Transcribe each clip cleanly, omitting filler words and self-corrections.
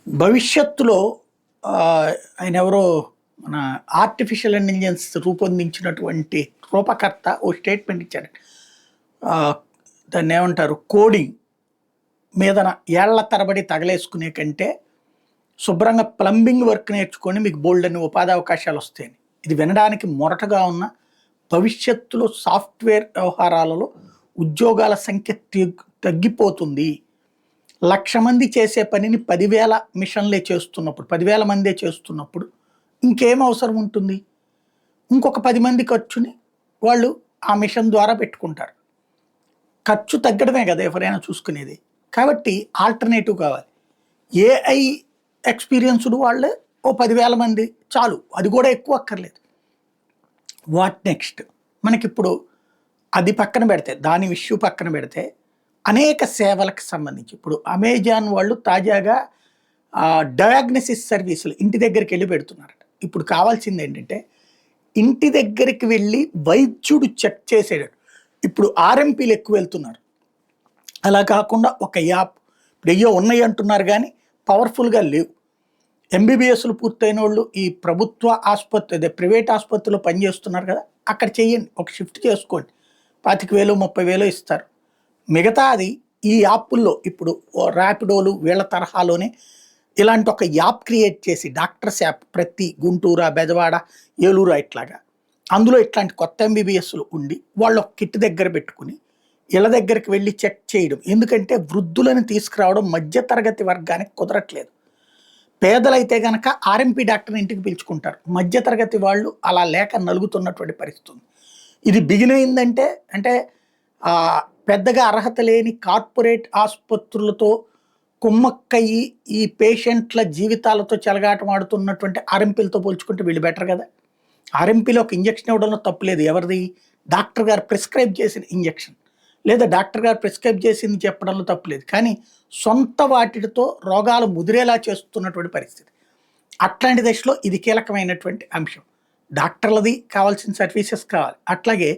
భవిష్యత్తులో ఆయన ఎవరో మన ఆర్టిఫిషియల్ ఇంటెలిజెన్స్ రూపొందించినటువంటి రూపకర్త ఓ స్టేట్మెంట్ ఇచ్చాడు. దాన్ని ఏమంటారు, కోడింగ్ మీదన ఏళ్ల తరబడి తగలేసుకునే కంటే శుభ్రంగా ప్లంబింగ్ వర్క్ నేర్చుకొని మీకు బోల్డ్ అని ఉపాధి అవకాశాలు వస్తాయని. ఇది వినడానికి మొరటగా ఉన్న భవిష్యత్తులో సాఫ్ట్వేర్ వ్యవహారాలలో ఉద్యోగాల సంఖ్య తగ్గిపోతుంది. 1,00,000 మంది చేసే పనిని 10,000 మిషన్లే చేస్తున్నప్పుడు, 10,000 మందే చేస్తున్నప్పుడు ఇంకేం అవసరం ఉంటుంది? ఇంకొక 10 మంది ఖర్చుని వాళ్ళు ఆ మిషన్ ద్వారా పెట్టుకుంటారు. ఖర్చు తగ్గడమే కదా ఎవరైనా చూసుకునేది. కాబట్టి ఆల్టర్నేటివ్ కావాలి. ఏఐ ఎక్స్పీరియన్స్డ్ వాళ్ళే ఓ 10,000 మంది చాలు, అది కూడా ఎక్కువ అక్కర్లేదు. What next? మనకిప్పుడు అది పక్కన పెడితే, దాని ఇష్యూ పక్కన పెడితే, అనేక సేవలకు సంబంధించి ఇప్పుడు అమెజాన్ వాళ్ళు తాజాగా డయాగ్నసిస్ సర్వీసులు ఇంటి దగ్గరికి వెళ్ళి పెడుతున్నారట. ఇప్పుడు కావాల్సింది ఏంటంటే, ఇంటి దగ్గరికి వెళ్ళి వైద్యుడు చెక్ చేసేటట్టు. ఇప్పుడు ఆర్ఎంపీలు ఎక్కువ వెళ్తున్నారు. అలా కాకుండా ఒక యాప్, ఇప్పుడు అయ్యో ఉన్నాయి అంటున్నారు కానీ పవర్ఫుల్గా లేవు. ఎంబీబీఎస్లు పూర్తయిన వాళ్ళు ఈ ప్రభుత్వ ఆసుపత్రి, అదే ప్రైవేట్ ఆసుపత్రిలో పనిచేస్తున్నారు కదా, అక్కడ చెయ్యండి, ఒక షిఫ్ట్ చేసుకోండి, 25,000 30,000 ఇస్తారు. మిగతా అది ఈ యాప్ల్లో ఇప్పుడు ర్యాపిడోలు వీళ్ళ తరహాలోనే ఇలాంటి ఒక యాప్ క్రియేట్ చేసి, డాక్టర్స్ యాప్, ప్రతి గుంటూరు, బెజవాడ, ఏలూరు ఇట్లాగా అందులో ఇట్లాంటి కొత్త ఎంబీబీఎస్లు ఉండి వాళ్ళు ఒక కిట్ దగ్గర పెట్టుకుని ఇళ్ళ దగ్గరికి వెళ్ళి చెక్ చేయడం. ఎందుకంటే వృద్ధులను తీసుకురావడం మధ్యతరగతి వర్గానికి కుదరట్లేదు. పేదలైతే కనుక ఆర్ఎంపీ డాక్టర్ని ఇంటికి పిలుచుకుంటారు. మధ్యతరగతి వాళ్ళు అలా లేక నలుగుతున్నటువంటి పరిస్థితి ఉంది. ఇది బిగిన్ అయిందంటే అంటే పెద్దగా అర్హత లేని కార్పొరేట్ ఆసుపత్రులతో కుమ్మక్కయ్యి ఈ పేషెంట్ల జీవితాలతో చెలగాటమాడుతున్నటువంటి ఆర్ఎంపీలతో పోల్చుకుంటే వీళ్ళు బెటర్ కదా. ఆర్ఎంపీలో ఒక ఇంజక్షన్ ఇవ్వడంలో తప్పులేదు. ఎవరిది? డాక్టర్ గారు ప్రిస్క్రైబ్ చేసిన ఇంజక్షన్, లేదా డాక్టర్ గారు ప్రిస్క్రైబ్ చేసింది చెప్పడంలో తప్పులేదు. కానీ సొంత వాటితో రోగాలు ముదిరేలా చేస్తున్నటువంటి పరిస్థితి. అట్లాంటి దశలో ఇది కీలకమైనటువంటి అంశం. డాక్టర్లది కావాల్సిన సర్వీసెస్ కావాలి. అట్లాగే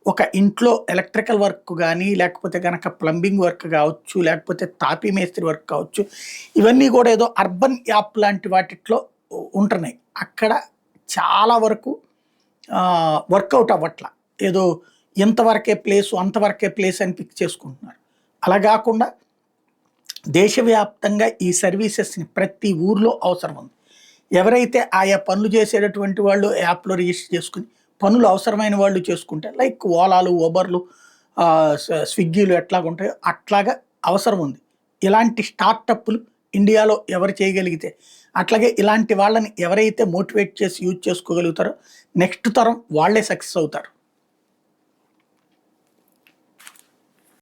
ఒక ఇంట్లో ఎలక్ట్రికల్ వర్క్ కానీ, లేకపోతే కనుక ప్లంబింగ్ వర్క్ కావచ్చు, లేకపోతే తాపీ మేస్త్రి వర్క్ కావచ్చు, ఇవన్నీ కూడా ఏదో అర్బన్ యాప్ లాంటి వాటిలో ఉంటున్నాయి. అక్కడ చాలా వరకు వర్కౌట్ అవ్వట్ల. ఏదో ఇంతవరకే ప్లేసు అంతవరకే ప్లేస్ అని పిక్ చేసుకుంటున్నారు. అలా కాకుండా దేశవ్యాప్తంగా ఈ సర్వీసెస్ని ప్రతి ఊర్లో అవసరం ఉంది. ఎవరైతే ఆయా పనులు చేసేటటువంటి వాళ్ళు యాప్లో రిజిస్టర్ చేసుకుని పనులు అవసరమైన వాళ్ళు చేసుకుంటే, లైక్ ఓలాలు, ఊబర్లు, స్విగ్గీలు ఎట్లాగుంటాయో అట్లాగా అవసరం ఉంది. ఇలాంటి స్టార్టప్లు ఇండియాలో ఎవరు చేయగలిగితే, అట్లాగే ఇలాంటి వాళ్ళని ఎవరైతే మోటివేట్ చేసి యూజ్ చేసుకోగలుగుతారో నెక్స్ట్ తరం వాళ్ళే సక్సెస్ అవుతారు.